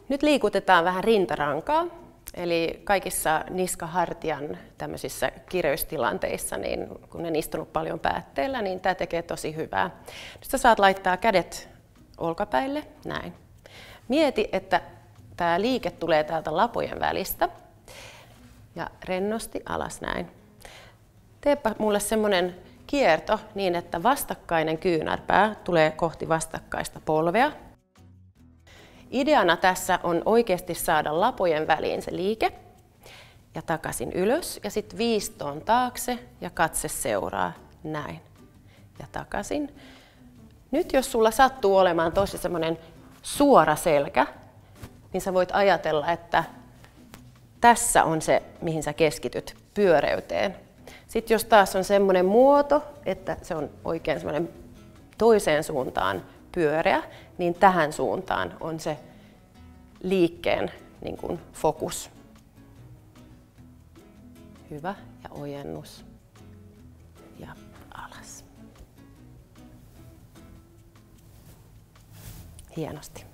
Nyt liikutetaan vähän rintarankaa. Eli kaikissa niskahartian tämmöisissä kireystilanteissa, niin kun on istunut paljon päätteellä, niin tämä tekee tosi hyvää. Nyt sä saat laittaa kädet olkapäille, näin. Mieti, että tämä liike tulee täältä lapojen välistä ja rennosti alas näin. Teepä mulle semmoinen kierto niin, että vastakkainen kyynärpää tulee kohti vastakkaista polvea. Ideana tässä on oikeasti saada lapojen väliin se liike ja takaisin ylös ja sitten viistoon taakse ja katse seuraa näin ja takaisin. Nyt jos sulla sattuu olemaan tosi semmoinen suora selkä, niin sä voit ajatella, että tässä on se, mihin sä keskityt, pyöreyteen. Sitten jos taas on semmoinen muoto, että se on oikein semmoinen toiseen suuntaan pyöreä, niin tähän suuntaan on se liikkeen niin kuin fokus. Hyvä ja ojennus ja alas. Hienosti.